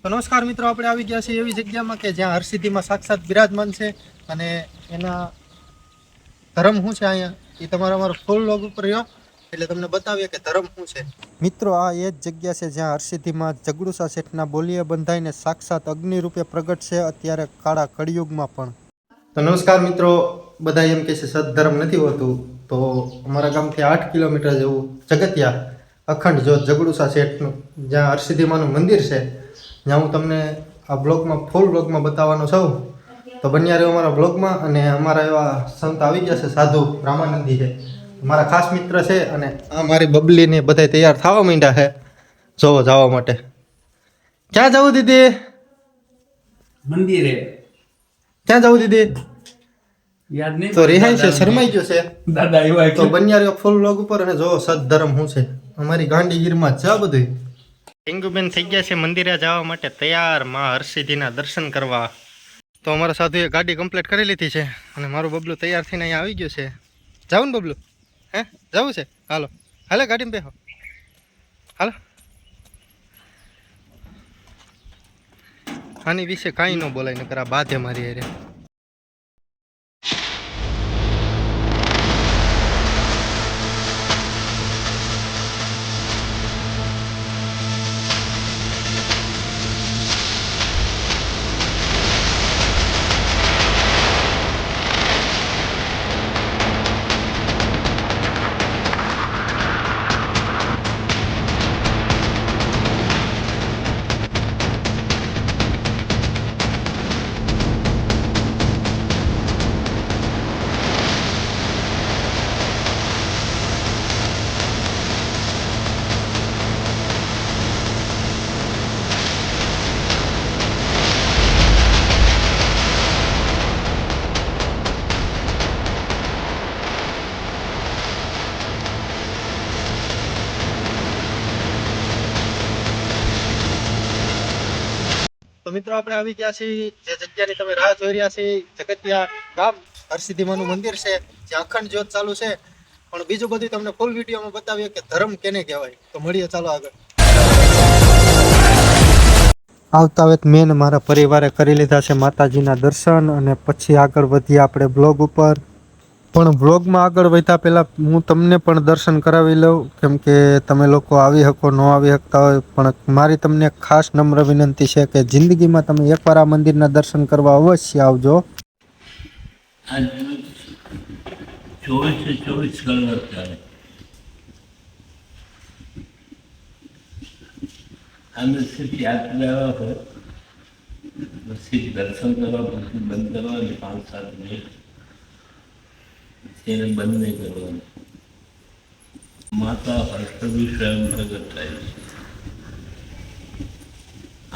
તો નમસ્કાર મિત્રો, આપણે આવી ગયા છીએ એવી જગ્યામાં કે જ્યાં હરસિદ્ધિમાં સાક્ષાત બિરાજમાન છે અને એના ધર્મ શું છે અહીંયા એ તમારા અમારો ફૂલ લોગ ઉપર રહ્યો એટલે તમને બતાવીએ કે ધર્મ શું છે. મિત્રો, આ એ જ જગ્યા છે જ્યાં હરસિદ્ધિમાં જગડુસા શેઠના બોલીએ બંધાઈને સાક્ષાત અગ્નિ રૂપે પ્રગટ છે અત્યારે કાળા કળિયુગમાં પણ. તો નમસ્કાર મિત્રો, બધા એમ કહે છે સદધર્મ નથી હોતું, તો અમારા ગામથી 8 કિલોમીટર જેવું જગતિયા અખંડ જ્યોત જગડુસા શેઠનું જ્યાં હરસિદ્ધિમાનું મંદિર છે, જ્યાં હું તમને આ બ્લોગમાં ફૂલ બ્લોગમાં બતાવવાનો છું. તો બન્યા રહ્યો અમારા બ્લોગમાં. અને અમારા એવા સંત આવી ગયા છે, સાધુ રામાનંદી છે, મારા ખાસ મિત્ર છે. અને આ મારી બબલીને બધા તૈયાર થવા માંડ્યા છે જોવો જવા માટે. ક્યાં જવું દીદી? મંદિરે. ક્યાં જવું દીદી? યાદ નહીં તો રિહાઈ છે, શરમાઈ ગયો છે દાદા આવ્યા તો બન્યા રહ્યો ફૂલ બ્લોગ ઉપર અને જો સદધર્મ શું છે અમારી ગાંડીગીરમાં જ છે બધું. ટીંગુબેન થઈ ગયા છે મંદિરે જવા માટે તૈયાર, માં હરસિદ્ધિના દર્શન કરવા. તો અમારા સાધુએ ગાડી કમ્પ્લીટ કરી લીધી છે અને મારું બબલું તૈયાર થઈને અહીંયા આવી ગયું છે. જાવું ને બબલું? હે જવું છે? હાલો હાલે ગાડીમાં બેહો, હાલો. આની વિશે કાંઈ ન બોલાય નકર આ બાધે મારી હારે. તો મિત્રો, આપણે આવી ગયા છીએ જે જગ્યાની તમે રાહ જોઈ રહ્યા છીએ, જગતિયા ગામ હરસિદ્ધિમાનું મંદિર છે જ્યાં અખંડ જ્યોત ચાલુ છે. પણ બીજું બધું તમને ફૂલ વિડીયોમાં બતાવીએ કે ધર્મ કેને કહેવાય. તો મળીએ, ચાલો આગળ. આવતા વેત મેં મારા પરિવારે કરી લીધા છે માતાજીના દર્શન અને પછી આગળ વધીએ આપણે બ્લોગ ઉપર. પણ બ્લોગમાં આગળ વધ્યા પહેલાં હું તમને પણ દર્શન કરાવી લઉં, કેમ કે તમે લોકો આવી શકો ન આવી શકતા હોય, પણ મારી તમને ખાસ નમ્ર વિનંતી છે કે જિંદગીમાં તમે એકવાર આ મંદિરના દર્શન કરવા અવશ્ય આવજો. 24 કલાક ચાલે. અમે સિર્ફ યાત્રા આવ્યા હોય પછી દર્શન કરવા, પછી બંધ કરવાની 5-7 મિનિટ, એને બંધ નહીં કરવાનું. માતા હર્ષદી સ્વયં પ્રગટ થાય છે.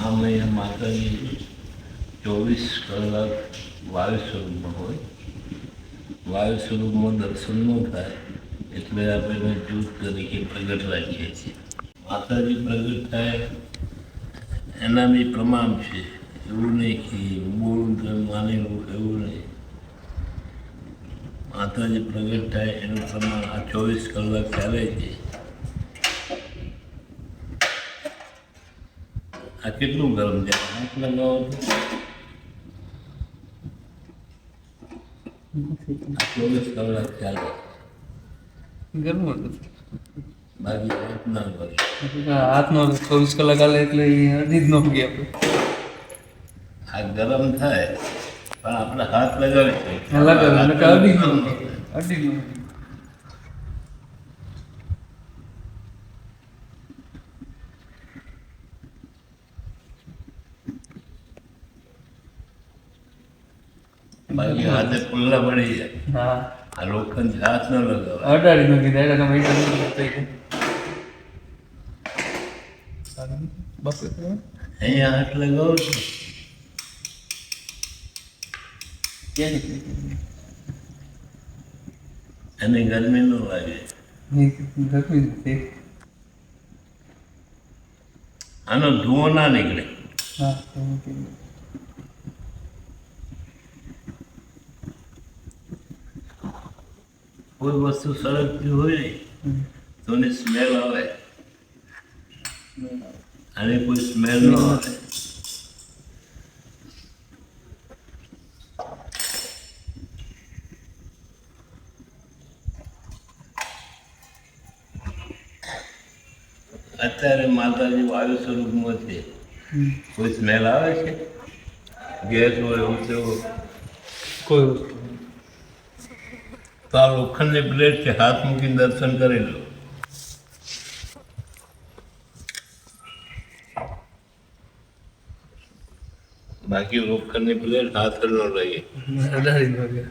આ મહિના માતાજી 24 કલાક વાયુ સ્વરૂપમાં હોય. વાયુ સ્વરૂપમાં દર્શન ન થાય એટલે આપણે જૂથ તરીકે પ્રગટ રાખીએ છીએ. માતાજી પ્રગટ થાય એના બી પ્રમાણ છે, એવું નહીં કે બોલું તો માનેલું એવું નહીં. માતાજી પ્રગટ થાય એનું પ્રમાણ આ 24 કલાક ચાલે છે. આ કેટલું ગરમ છે, હાથ લગાવો તો 24 કલાક ચાલે. ગરમ બાકી હાથ ના કરે. હાથનો 24 કલાક હાલે એટલે અડધી જ ન ઉગી આપણે. આ ગરમ થાય પણ આપણે હાથ લગાવી શકીએ. લગાવે અડધી જ ન ઉગે, અડધી જ ન ઉગે. બાકી હાથે ખુલ્લા પડી જાય. હા, આ લોખંડ હાથ ન લગાવે. અડાડી ન કીધા એટલે તમે બસ અહીંયા હાથ લગાવો છો અને ગરમી ન લાગે. આનો ધુઓ ના નીકળે. હા, કોઈ વસ્તુ સળગતી હોય ને તો એની સ્મેલ આવે અને કોઈ સ્મેલ ન આવે. અત્યારે માતાજી વાયુ સ્વરૂપમાં છે. કોઈ સ્મેલ આવે છે? ગેસ હોય એવું તેવું? કોઈ વસ્તુ તો આ લોખંડની પ્લેટ છે, હાથ મૂકીને દર્શન કરી લો. બાકી લોખંડની પ્લેટ હાથ ન લઈએ. અડાડી વાગે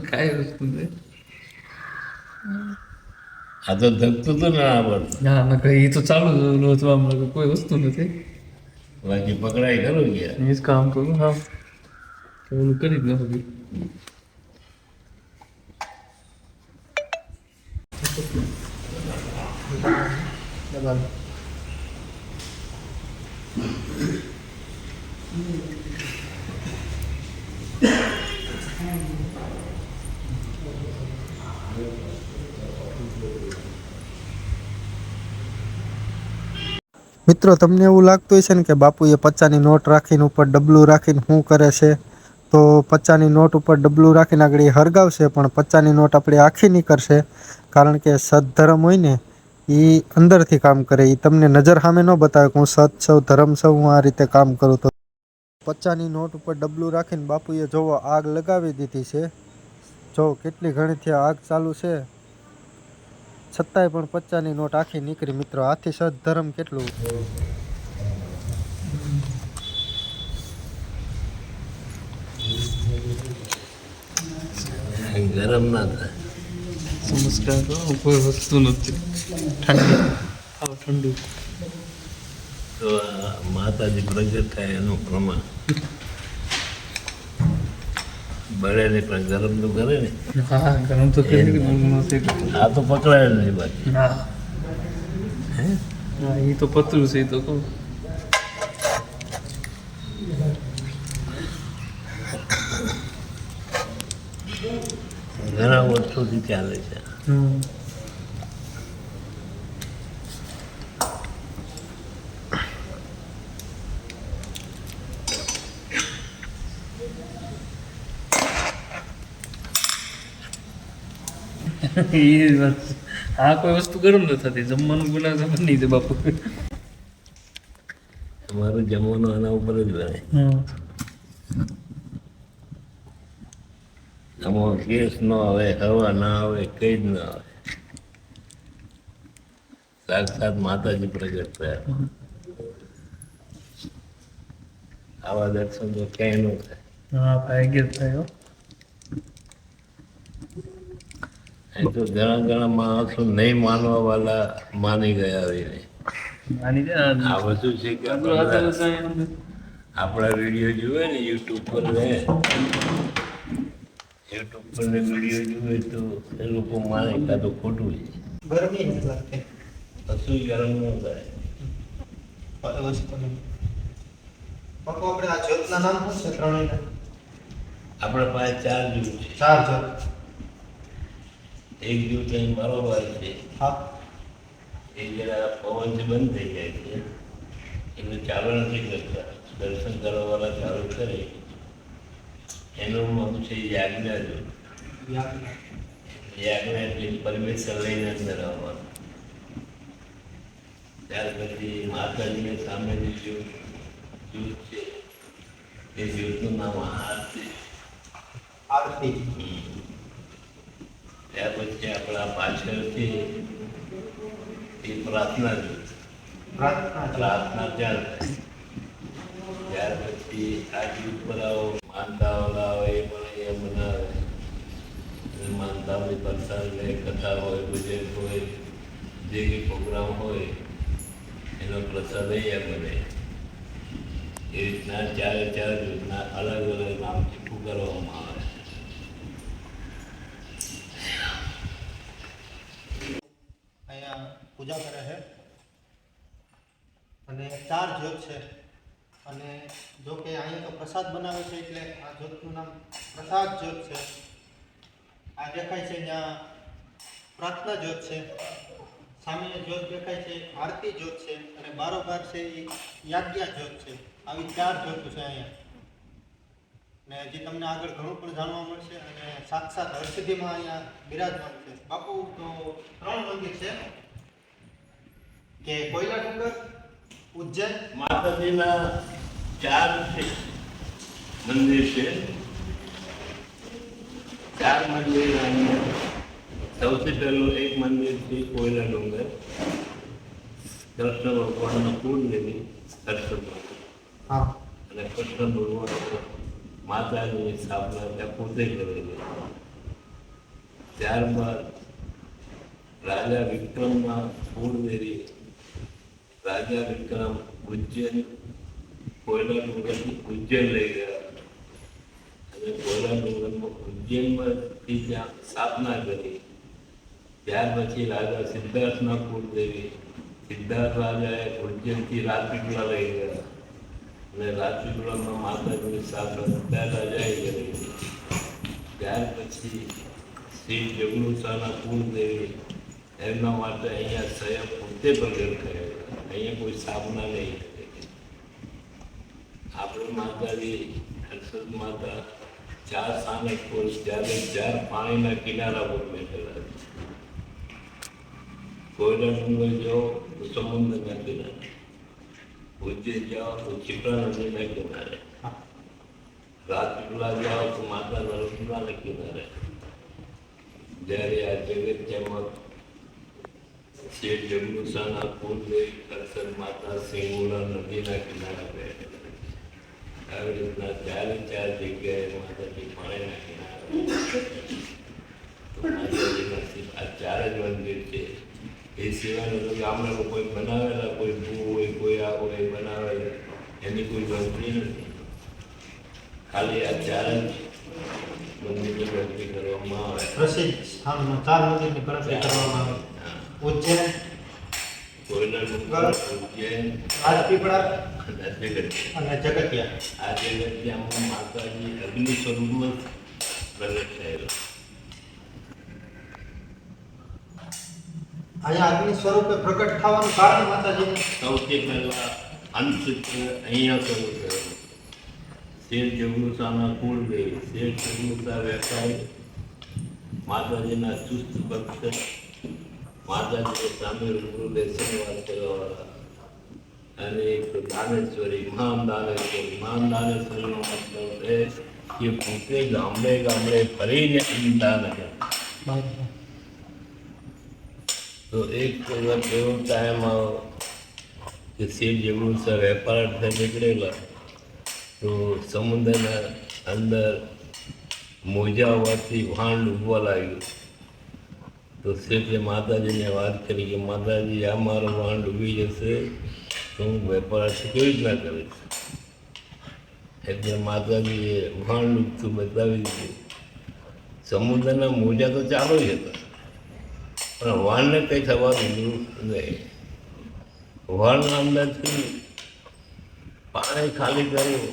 કાંઈ વસ્તુ નહીં. આ તો ધકતું તો ના આવડતું. ના ના કઈ એ તો ચાલુ જ રોજવામાં કોઈ વસ્તુ નથી. બાકી પકડાઈ ખરું ગયા. એ જ કામ કરું હા ઓલું કરી જ નથી. મિત્રો તમને એવું લાગતું હશે ને કે બાપુએ 50ની નોટ રાખીને ઉપર ડબલું રાખીને શું કરે છે, તો 50ની નોટ ઉપર ડબલું રાખીને આગળ એ હરગાવશે, પણ 50ની નોટ આપણે આખી નહીં કરશે, કારણ કે સદ્ધર્મ હોય ને એ અંદરથી કામ કરે. એ તમને નજર સામે ન બતાવે કે હું સત છું, ધર્મ છું, હું આ રીતે કામ કરું. તો 50ની નોટ ઉપર ડબલું રાખીને બાપુએ જોવો આગ લગાવી દીધી છે. જો કેટલી ઘણીથી આગ ચાલુ છે, છતાંય પણ 50ની નોટ આખી નીકળી. મિત્રો આથી સદ્ધર્મ કેટલું. ગરમ ના થાય. નમસ્કાર કરો કોઈ વસ્તુ નથી. ઠંડી આવ ઠંડુ તો આ માતાજી પ્રગટ થાય એનું પ્રમાણ બળે નહીં, પણ ગરમ તો કરે ને. હા ગરમ તો કરી કે નથી. આ તો પકડાય નહીં બાકી. હા હા એ તો પતરું છે. એ તો કહું ઘણા વર્ષોથી ચાલે છે. એ વાત આ કોઈ વસ્તુ ગરમ ન થતી. જમવાનું બનાવતા બની દે બાપુ. અમારું જમવાનું આના ઉપર જ બને. આમાં ગેસ ન આવે, હવા ના આવે, કઈ જ ના આવે. સાક્ષાત માતાજી પ્રગટ થયા. આવા દર્શન તો ક્યાંય ન થાય. હા ભાગ્ય જ થાય. એ તો ઘણા ઘણા માણસો નહીં માનવા વાળા માની ગયા હોય. આની આ બધું છે કે આપણા વિડીયો જોવે ને યુટ્યુબ પર યુટ્યુબ પર વિડીયો જોવે તો એ લોકો માને કાં તો ખોટું છે. ગરમી નથી લાગતી. કશું ગરમ ન થાય. બાપુ આપણે આ જ્યોતના નામ શું છે? ત્રણેયના આપણા પાસે 4 જૂથ છે. 4 જ્યોત. એક જૂથ અહીં બરોબર છે. હા એ જરા પવનથી બંધ થઈ જાય છે એટલે ચાલુ નથી કરતા. દર્શન કરવાવાળા ચાલુ કરે એનું નામ છે યાજ્ઞા જૂથ. યાજ્ઞા એટલે પરમેશ્વર લઈને અંદર આવવાનું. ત્યાર પછી માતાજીને સામે જે જૂથ છે એ જૂથનું નામ આરતી. આરતી. ત્યાર પછી આપણા પાછળથી એ પ્રાર્થના જૂથ. પ્રાર્થના ત્યાં થાય. ત્યાર પછી આ જૂથ પર આવો માનતાવાળા હોય એ પણ અહીંયા બનાવે. માનતાની પ્રસાદ લે, કથા હોય, ભજન હોય, જે કંઈ પ્રોગ્રામ હોય એનો પ્રસાદ અહીંયા બને. એ રીતના 4 જૂથના અલગ અલગ નામથી પુકારવામાં આવે. અહીંયા પૂજા કરે છે અને 4 જ્યોત છે. અને જો કે અહીંયા તો પ્રસાદ બનાવે છે એટલે આ જ્યોતનું નામ પ્રસાદ જ્યોત છે. આ દેખાય છે ત્યાં પ્રાર્થના જ્યોત છે. સામે જ્યોત દેખાય છે આરતી જ્યોત છે. અને બારોબાર છે એ યાજ્ઞા જ્યોત છે. આવી 4 જ્યોત છે અહીંયા. ને હજી તમને આગળ ઘણું પણ જાણવા મળશે અને સાક્ષાત હરસિદ્ધિમાં અહીંયા બિરાજમાન છે. બાપુ તો 3 મંદિર છે કે કોયલા ડુંગર, ઉજ્જૈન, માતાજીના 4 મંદિર છે. 4 મંદિર અહીંયા સૌથી પહેલું એક મંદિર છે કોયલા ડુંગર, કૃષ્ણ ભગવાનનો કુળદેવી હર્ષદ હા અને કૃષ્ણ ભગવાન માતાજીની સ્થાપના ત્યાં પોતે કરેલી. ત્યારબાદ રાજા વિક્રમના કુળદેવી રાજા વિક્રમ ઉજ્જૈન કોયલા ડુંગરથી ઉજ્જૈન લઈ ગયા અને કોયલા ડુંગરમાં ઉજ્જૈનમાંથી ત્યાં સ્થાપના કરી. ત્યાર પછી રાજા સિદ્ધાર્થના કુળદેવી સિદ્ધાર્થ રાજાએ ઉજ્જૈનથી રાજપીપળા લઈ ગયા અને રાજપીપળામાં માતાજીની સ્થાપના સિદ્ધાર્થ રાજાએ કરી. ત્યાર પછી શ્રી જગનુસાના કુળદેવી એમના માટે અહીંયા સ્વયં પોતે પ્રગટ કરેલા. અહીંયા કોઈ સ્થાપના નહીં કરી. આપણે માતાજી હર્ષદ માતા 4 સ્થાનક પર જ્યારે 4 પાણીના કિનારા પર બેઠેલા છે. કોયલા ડુંગર જાઓ તો સમુદ્રના કિનારે, ઉજ્જૈન જાઓ તો ચિત્રા નદીના કિનારે, રાજપીપળા જાઓ તો માતા નર્મદાના કિનારે. જ્યારે આ જગત્યામાં શેઠ જગનુસાના કુળદેવી હર્ષદ માતા સિંગોડા નદીના કિનારે બેઠેલા. આવી રીતના 4 જગ્યાએ માતાજી પાણીના કિનારે. માતાજીના આ 4 જ મંદિર છે. એ સિવાયનું તો ગામડામાં કોઈ બનાવેલા કોઈ ભૂ હોય કોઈ આ હોય બનાવેલા એની કોઈ ગણતરી નથી. ખાલી આ 4 જ મંદિરની ગણતરી કરવામાં આવે. પ્રસિદ્ધ સ્થાનમાં 4 મંદિરની ગણતરી કરવામાં આવે. ઉજ્જૈન, કોયલા ડુંગર, ઉજ્જૈન, રાજપીપળા અને જગત્યા. અને જગતિયા. આ જગત્યામાં માતાજી અગ્નિ સ્વરૂપમાં પ્રગટ થયેલા. અહીંયા અગ્નિ સ્વરૂપે પ્રગટ થવાનું કારણ માતાજીને સૌથી પહેલા અંતચિત્ર અહીંયા શરૂ થયેલું. શેઠ જગનુસાના કુળદેવી શેઠ જગનુસા વેપારી માતાજીના ચુસ્ત ભક્ત, માતાજીની સામે રૂબરૂ બેસીને વાત કરવાવાળા અને એક દાનેશ્વરી મહાન દાનેશ્વરીનો મતલબ છે કે પોતે ગામડે ગામડે ફરીને દાન કરે. તો એક વખત એવો ટાઈમ આવ્યો કે શેઠ જગનુસા વેપાર અર્થે નીકળેલા તો સમુદ્રના અંદર મોજા હોવાથી વહાણ ડૂબવા લાગ્યું. તો શેઠે માતાજીને વાત કરી કે માતાજી આ મારો વહાણ ડૂબી જશે તો હું વેપાર અર્થે કેવી રીતના કરીશ. એટલે માતાજીએ વહાણ ડૂબતું બતાવી દીધું. સમુદ્રના મોજા તો ચાલુ જ હતા પણ વહાણને કંઈ થવા દીધું નહીં. વહાણના અંદરથી પાણી ખાલી કર્યું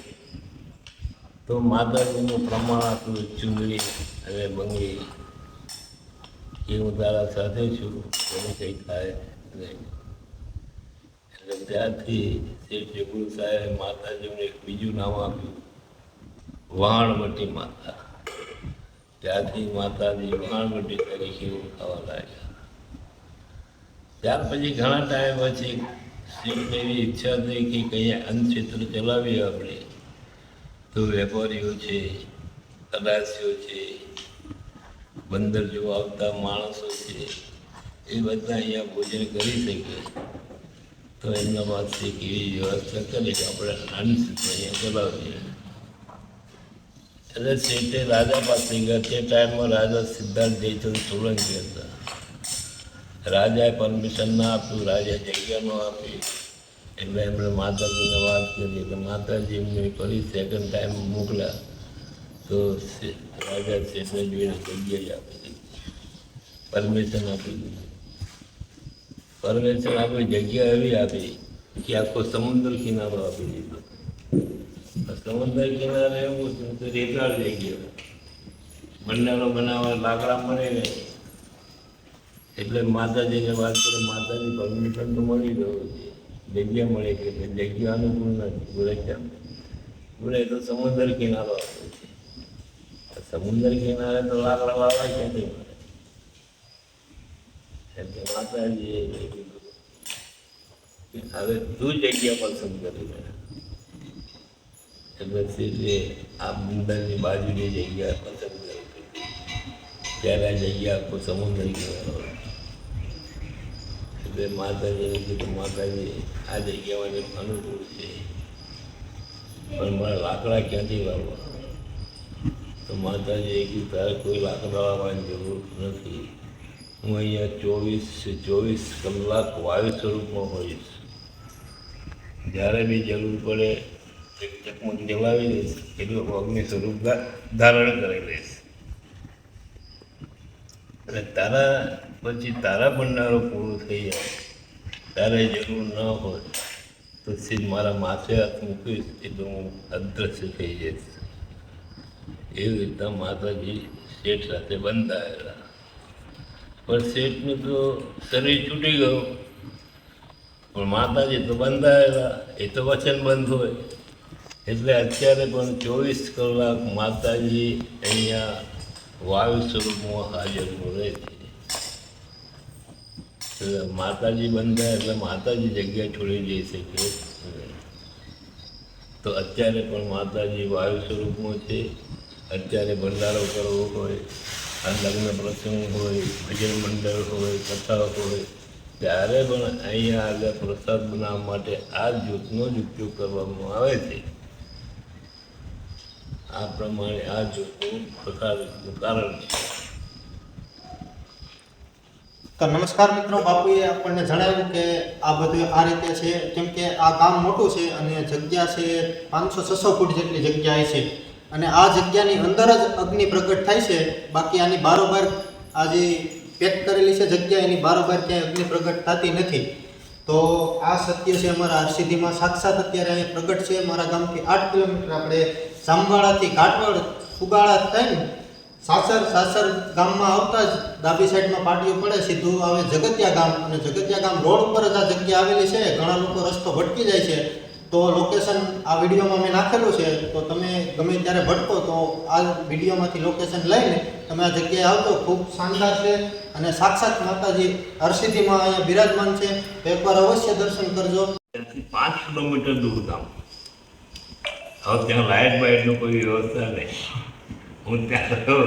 તો માતાજીનું પ્રમાણ આપ્યું ચૂંદડી અને બંગડી કે હું તારા સાથે છું એને કંઈ થાય નહીં. એટલે ત્યારથી શેઠ જગનુસાએ માતાજીને એક બીજું નામ આપ્યું વહાણવટી માતા. ત્યારથી માતાજી વહાણવટી તરીકે ઓળખાવા લાગ્યા. ત્યાર પછી ઘણા ટાઈમ પછી શેઠને એવી ઈચ્છા થઈ કે કંઈ અન્નક્ષેત્ર ચલાવીએ આપણે તો વેપારીઓ છે, ખલાસીઓ છે, બંદર જોવા આવતા માણસો છે એ બધા અહીંયા ભોજન કરી શકે. તો એમના પાસે એક એવી વ્યવસ્થા કરે કે આપણે અન્નક્ષેત્ર અહીંયા ચલાવીએ. એટલે શેઠે રાજા પાસે ગયા. તે ટાઈમમાં રાજા સિદ્ધાર્થ જયચંદ સોલંકી હતા. રાજાએ પરમિશન ના આપ્યું, રાજાએ જગ્યા ન આપી. એટલે એમણે માતાજીને વાત કરી એટલે માતાજી એમને ફરી સેકન્ડ ટાઈમ મોકલ્યા. તો રાજા શેઠને જોઈને જગ્યાએ આપી દીધી, પરમિશન આપી દીધી. પરમિશન આપી જગ્યા એવી આપી કે આખો સમુદ્ર કિનારો આપી દીધો. સમુદ્ર કિનારે એવું તો રેતાળ જગ્યા મંડાળો બનાવવા લાકડા મળે ને એટલે માતાજીને વાત કરો માતાજી પરમિશન તો મળી ગયો છે, જગ્યા મળે કે જગ્યા અનુકૂળ નથી બોલે કેમ. બોલે તો સમુદ્ર કિનારો આવે છે. સમુદ્ર કિનારે તો લાકડા વાળવા ક્યાંથી મળે? એટલે માતાજીએ કીધું કે હવે તું જગ્યા પસંદ કરી લે. એટલે સીધે આ બંદરની બાજુની જગ્યા પસંદ કરી. ત્યારે આ જગ્યા આખો સમુદ્ર કિનારો. એટલે માતાજીએ કીધું માતાજી આ જગ્યા મને અનુકૂળ છે, પણ મારા લાકડા ક્યાંથી લાવવા? તો માતાજીએ કીધું તારે કોઈ લાકડા લાવવાની જરૂર નથી. હું અહીંયા 24 કલાક વાયુ સ્વરૂપમાં હોઈશ. જ્યારે બી જરૂર પડે એક ચકમક જલાવી દઈશ, એટલું અગ્નિ સ્વરૂપ ધારણ કરી લઈશ. અને તારા પછી તારા ભંડારો પૂરો થઈ જાય, તારે જરૂર ન હોય તો સીધ મારા માથે હાથ મૂકીશ એટલે હું અદૃશ્ય થઈ જઈશ. એવી રીતના માતાજી શેઠ સાથે બંધાયેલા. પણ શેઠનું તો શરીર છૂટી ગયું, પણ માતાજી તો બંધાયેલા. એ તો વચનબંધ હોય. એટલે અત્યારે પણ 24 કલાક માતાજી અહીંયા વાયુ સ્વરૂપમાં હાજર રહે છે. એટલે માતાજી બંધાય એટલે માતાજી જગ્યા છોડી જઈ શકે નહીં. તો અત્યારે પણ માતાજી વાયુ સ્વરૂપમાં છે. અત્યારે ભંડારો કરવો હોય, આ લગ્ન પ્રસંગ હોય, ભજન મંડળ હોય, કથા હોય, ત્યારે પણ અહીંયા આગળ પ્રસાદ બનાવવા માટે આ જ્યોતનો જ ઉપયોગ કરવામાં આવે છે. આ પ્રમાણે આ જ્યોતનું પ્રકારનું કારણ છે. તો નમસ્કાર મિત્રો, બાપુએ આપણને જણાવ્યું કે આ બધું આ રીતે છે. કેમ કે આ ગામ મોટું છે અને જગ્યા છે 500-600 ફૂટ જેટલી જગ્યાએ છે, અને આ જગ્યાની અંદર જ અગ્નિ પ્રગટ થાય છે. બાકી આની બારોબાર આ જે પેક કરેલી છે જગ્યા, એની બારોબાર ક્યાંય અગ્નિ પ્રગટ થતી નથી. તો આ સત્ય છે અમારા હરસિદ્ધિમાં સાક્ષાત અત્યારે અહીંયા પ્રગટ છે. મારા ગામથી 8 કિલોમીટર આપણે જામવાડાથી ઘાટવડ ફુગાળા થઈને સાસર ગામમાં આવતા જ ડાબી સાઈડમાં પાટીઓ પડે, સીધું આવે જગતિયા ગામ. અને જગતિયા ગામ રોડ ઉપર જ આ જગ્યા આવેલી છે. ઘણા લોકો રસ્તો ભટકી જાય છે, તો લોકેશન આ વિડીયોમાં મેં નાખેલું છે. તો તમે ગમે ત્યારે ભટકો તો આ વિડીયોમાંથી લોકેશન લઈને તમે આ જગ્યાએ આવજો. ખૂબ શાનદાર છે અને સાક્ષાત માતાજી હરસિદ્ધિમાં અહીંયા બિરાજમાન છે. તો એકવાર અવશ્ય દર્શન કરજો. ત્યાંથી 5 કિલોમીટર દૂર ગામ. હવે ત્યાં લાઇટ બાઇટનું કોઈ વ્યવસ્થા નહીં. હું ત્યાં રહ્યો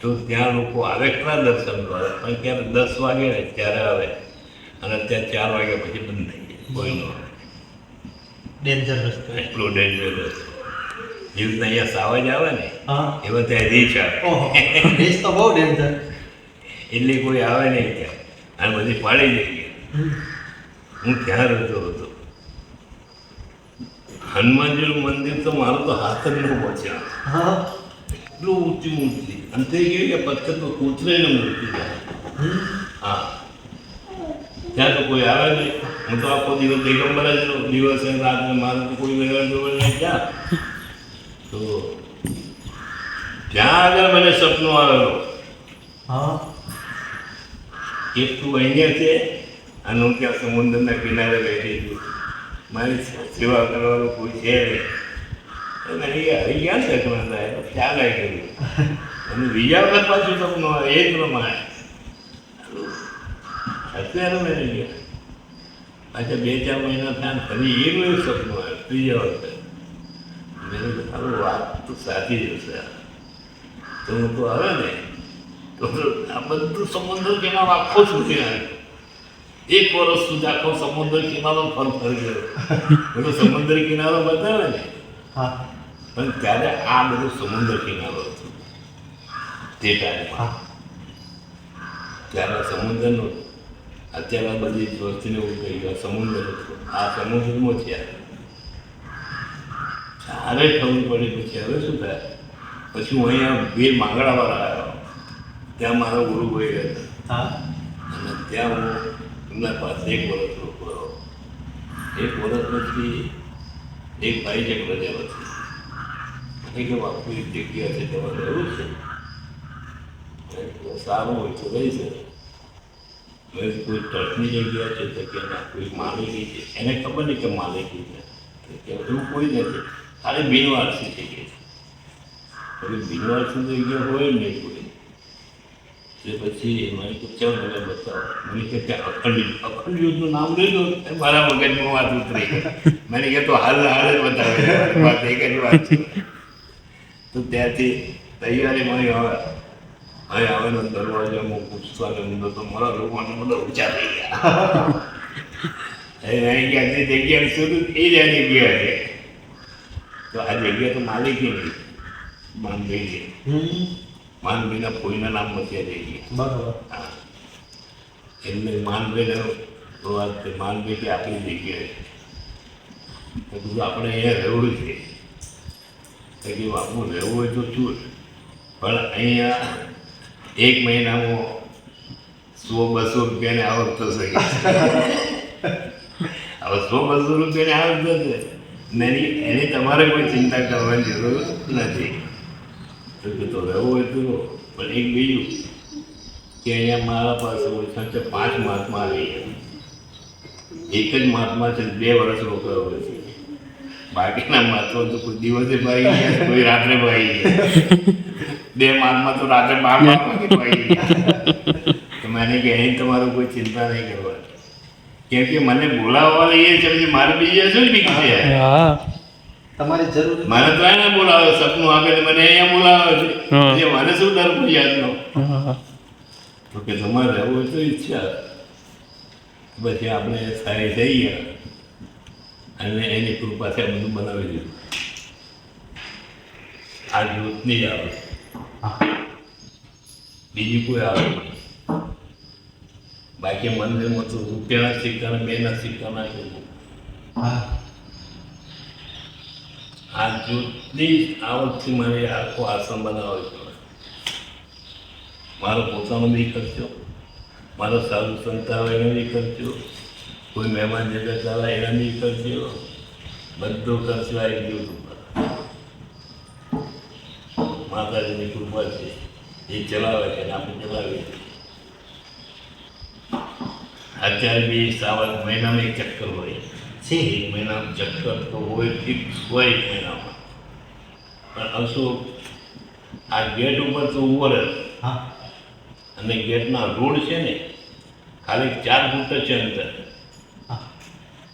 તો ત્યાં લોકો આવે ખરા દર્શન કરે, પણ ક્યારે 10 વાગે ને ત્યારે આવે, અને ત્યાં 4 વાગ્યા પછી બંધ થઈ જાય. કોઈ ન આવે. ડેન્જર રસ્તો, એટલો ડેન્જર રસ્તો. જેવી રીતે અહીંયા સાવજ આવે ને હા, એવા ત્યાં રીચ આવે. ઓહો, રીચ તો બહુ ડેન્જર. એટલે કોઈ આવે નહીં ત્યાં, અને બધી પાડી જઈએ. હું ત્યાં રહેતો હતો. હનુમાનજીનું મંદિર તો મારું તો હાથ જ ન પહોંચ્યા. હા, એટલું ઊંચી અને થઈ ગયું કે પથ્થર તો કૂતરીને મૂર્તિ જાય. હા, ત્યાં તો કોઈ આવે નહીં. હું તો આખો દિવસ દિગંબર જ રહું, દિવસે રાતને. મારે તો કોઈ વ્યવહાર જોવા નહીં ક્યાં. તો ત્યાં આગળ મને સપનો આવેલો હા, કે તું અહીંયા છે અને હું ત્યાં સમુદ્રના કિનારે બેઠી છું, મારી સેવા કરવાનું કોઈ છે નહીં. અને હરી ગયા ને સપના થાય ખ્યાલ આવી ગયું. અને બીજા વખત પાછું સપનું આવે એ જ પ્રમાણે. અત્યારે મેં ગયા પાછા 2-4 મહિના થયા, ફરી એનું એક સપનું આવ્યું ત્રીજા વખતે. મેં સારું વાત તો સાચી જ હશે. તો હું તો આવે ને તો આ બધું સમુદ્ર કિનારો આખો છૂટી આવ્યો. 1 વર્ષ સુધી આખો સમુદ્ર કિનારો ફરી ગયો. બધો સમુદ્ર કિનારો બતાવે ને, હા, પણ ત્યારે આ બધો સમુદ્ર કિનારો હતો તે ટાઈમમાં. ત્યારે સમુદ્રનો અત્યારે આ બધી વસ્તીને એવું કહી ગયો સમુદ્ર હતો. આ સમુદ્રમાં છે. ત્યારે ખબર પડી પછી હવે શું થાય. પછી હું અહીંયા વીર માંગડાવાળા આવ્યો. ત્યાં મારો ગુરુભાઈ હતા, હા, અને ત્યાં હું એમના પાસે 1 વર્ષ રોકાયો. 1 વર્ષ પછી એક ભાઈ છે પ્રજાપતિ, કે બાપુ એક જગ્યા છે તમારે એવું છે, સારું હોય તો રહી શકે. કોઈ ટ્રસ્ટની જગ્યા છે તો કે ના કોઈ માલિકી છે, એને ખબર નહીં કે માલિકી છે, કે એવું કોઈ નથી. ખાલી બિનવારસી થઈ ગઈ હવે બિનવારસી થઈ ગયો હોય ને કોઈ એટલે પછી મને તો કેમ મને બતાવો મને કે ત્યાં અખંડ યુદ્ધનું નામ લીધું મારા મગજમાં વાત ઉતરી ગઈ મને કે તો હાલ જ બતાવે વાત એક જ વાત છે તો ત્યાંથી તૈયારી મારી હવે આવેલો દરવાજામાં પૂછવાને ઊંધો તો મારા લોકોને બધા ઊંચા થઈ ગયા અહીં ક્યાંકની જગ્યા શોધું એ જ આ જગ્યા છે તો આ જગ્યા તો માલિકી નહીં માનભાઈના કોઈના નામ નથી આ જગ્યા બરાબર. હા એમને માનભાઈને વાત માનભાઈ કે આપણી જગ્યાએ તો કીધું આપણે અહીંયા રહેવું છે તો કે બાપુ રહેવું હોય તો શું પણ અહીંયા એક મહિનામાં 100-200 રૂપિયાની આવક થશે હવે 100-200 રૂપિયાની આવક થશે એની તમારે કોઈ ચિંતા કરવાની જરૂર નથી તો કે તો રહેવું હોય તો પણ એક બીજું કે અહીંયા મારા પાસે ઓછા છે 5 મહાત્મા આવી ગયા એક જ મહાત્મા છે 2 વર્ષ રોકાયો હોય છે બાકીના મહાત્મા તો કોઈ દિવસે ભાઈ ગયા કોઈ રાત્રે ભાઈ ગયા 2 મહાત્મા તો રાત્રે 12 વાગે ભાઈ ગયા તો મને કે અહીં તમારું કોઈ ચિંતા નહીં કરવાની કેમ કે મને બોલાવવા એ છે પછી મારે બીજા શું બીક છે હા તમારી જરૂર મને તો એને બોલાવે સપનું આપે ને મને અહીંયા બોલાવે છે એટલે મને શું ડર કોઈ યાદનો હા તો કે તમારે રહેવું હોય તો ઈચ્છા પછી આપણે સારી થઈ ગયા અને એની કૃપાથી આ બધું બનાવી દીધું આ જ્યોતની જ આવે બીજી કોઈ આવે નહીં બાકી મંદિરમાં તો રૂપિયાના સિક્કાના 2ના સિક્કા નાખેલું હા આ જ્યોતની આવકથી મારે આખો આશ્રમ બનાવવો છે મારો પોતાનો બી ખર્ચો મારો સાધુ સંત આવે એનો બી ખર્ચો કોઈ મહેમાન જગત આવે એનો બી ખર્ચો બધો ખર્ચો આવી ગયો ઉપર માતાજીની કૃપા છે એ ચલાવે છે અને આપણે ચલાવીએ અત્યારે બી સાવન મહિનામાં એક ચક્કર હોય છે. એક મહિનામાં ચક્કર તો હોય ફિક્સ હોય એક મહિનામાં પણ અશોક આ ગેટ ઉપર તો ઉભો રહે હા અને ગેટના રોડ છે ને ખાલી 4 ફૂટ જ છે અંતર હા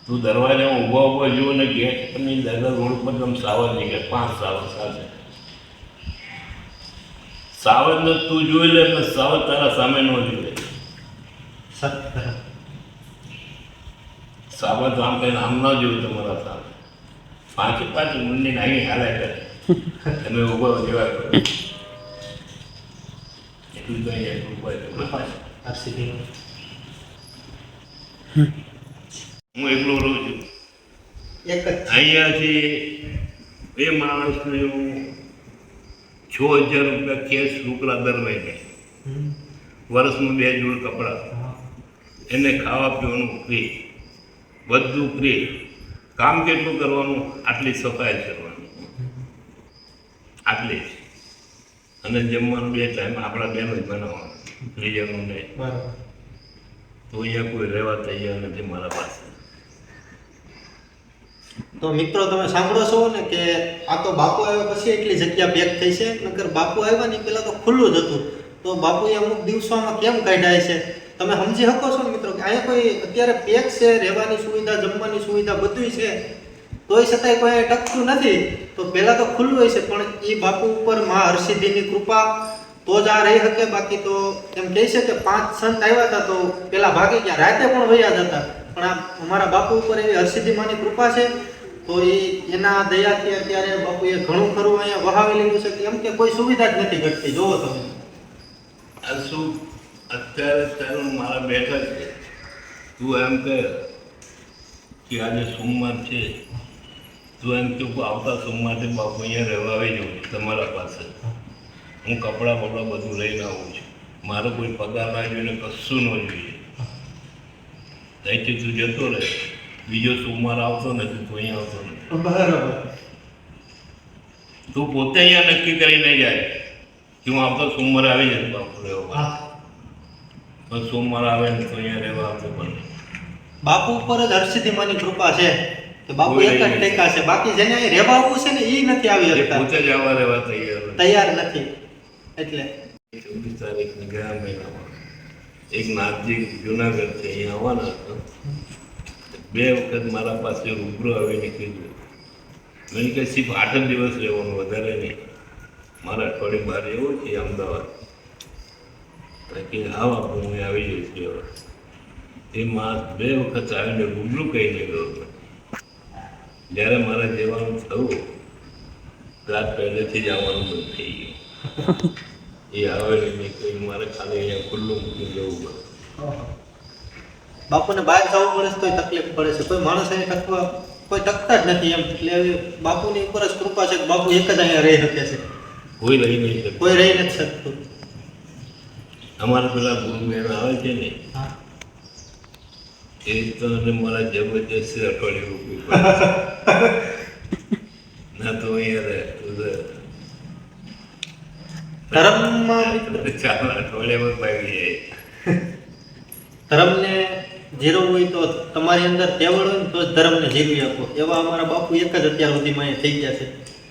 તું દરવાજામાં ઊભા જુઓ ને ગેટ પરની દાદા રોડ પર તમે સાવર નીકળે 5 સાવર સાથે સાવરને તું જોઈ લે પણ સાવર તારા સામે ન જોઈ સત્ય સાવર તો આમ કહીને આમ ન જોયું તમારા સામે પાંચે મુંડી નાખી હાલ્યા કરે તમે ઊભા જેવા કરો એટલું તો અહીંયા ઊભા હર્ષિદી હું એકલો રહું છું એક જ અહીંયાથી એ માણસને હું 6000 રૂપિયા કેશ રોકડા દર મહિને વર્ષમાં 2 જોડ કપડાં એને ખાવા પીવાનું ફ્રી બધું ફ્રી કામ કેટલું કરવાનું આટલી સફાઈ કરવાની આટલી જ અને જમવાનું 2 ટાઈમ આપણા બેનો જ બનાવવાનું બીજાનું નહીં બરાબર તો અહીંયા કોઈ રહેવા તૈયાર નથી મારા પાસે તો મિત્રો તમે સાંભળો છો ને કે આ તો બાપુ આવ્યા પછી એટલી જગ્યા પેક થઈ છે નકર બાપુ આવ્યા ને પહેલાં તો ખુલ્લું જ હતું તો બાપુએ અમુક દિવસોમાં કેમ કાઢ્યા છે તમે સમજી શકો છો ને મિત્રો કે અહીંયા કોઈ અત્યારે પેક છે રહેવાની સુવિધા જમવાની સુવિધા બધું છે તોય છતાંય કોઈ ટકતું નથી તો પહેલાં તો ખુલ્લું હોય છે પણ એ બાપુ ઉપર મા હરસિદ્ધિની કૃપા તો જ આ રહી શકે બાકી તો એમ કહે છે કે 5 સંત આવ્યા હતા તો પેલા ભાગી ગયા રાતે પણ વયા જતા પણ આ અમારા બાપુ ઉપર એવી હરસિદ્ધિ માની કૃપા છે તો એના દયાથી અત્યારે બાપુએ ઘણું ખરું અહીંયા વહાવી લીધું છે કે એમ કે કોઈ સુવિધા જ નથી ઘટતી જોવો તમે આ શું અત્યારે તારું મારા બેઠા છે તું એમ કહે કે આજે સોમવાર છે તું એમ કે આવતા સોમવારથી બાપુ અહીંયા રહેવા આવી જાઉં તમારા પાસે હું કપડાં બપડા બધું લઈને આવું છું મારો કોઈ પગાર ના જોઈએ કશું ન જોઈએ ત્યાંથી તું જતો રહે બીજો સોમવાર આવતો નથી તું અહીંયા આવતો નથી બરાબર તું પોતે અહીંયા નક્કી કરીને જાય કે હું આવતો સોમવારે આવી જાય બાપુ રહેવા હા પણ સોમવાર આવે ને તો અહીંયા રહેવા આવતો પણ બાપુ ઉપર જ હરસિદ્ધિ માની કૃપા છે તો બાપુ કોઈ એક જ નહીં. ટેકા છે, બાકી જેને અહીં રહેવા આવવું છે ને એ નથી આવી એ શકતા, પોતે જ આવા રહેવા તૈયાર નથી. તૈયાર નથી. એટલે 24 તારીખને ગયા મહિનામાં એક નાથજી જુનાગઢથી અહીંયા આવવાના હતા. 2 વખત મારા પાસે રૂબરૂ આવીને કીધું, મેં કે સિર્ફ 8 જ દિવસ રહેવાનું, વધારે નહીં, મારા અઠવાડિયે બહાર એવું છે અમદાવાદ, કે આવ આપું હું આવી જઈશ હવે. એ માં 2 વખત આવીને રૂબરૂ કહીને ગયો હતો. જ્યારે મારે જવાનું થયું રાત પહેલેથી જ આવવાનું બંધ થઈ ગયું. એ આવે નહીં કંઈ, મારે ખાલી અહીંયા ખુલ્લું મૂકી જવું પડે. બાપુને બહાર જવું પડે છે તોય તકલીફ પડે છે, કોઈ માણસ અહીં ટકવા કોઈ ટકતા જ નથી એમ. એટલે હવે બાપુની ઉપર જ કૃપા છે કે બાપુ એક જ અહીંયા રહી શકે છે, કોઈ રહી નહીં શકે. કોઈ રહી નથી શકતું. અમારા પેલા ગુરુ બહેન આવે છે ને, હા. એ તો અને મારા જબરજસ્તી અઠવાડિયું રૂપી ના તો અહીંયા રહે ધર્મમાં 4 અઠવાડિયામાં પાવી જાય. ધર્મને જીરવવું હોય તો તમારી અંદર તેવડ હોય ને તો જ ધર્મને જીરવી આપો. એવા અમારા બાપુ એક જ અત્યાર સુધીમાં અહીંયા થઈ ગયા છે.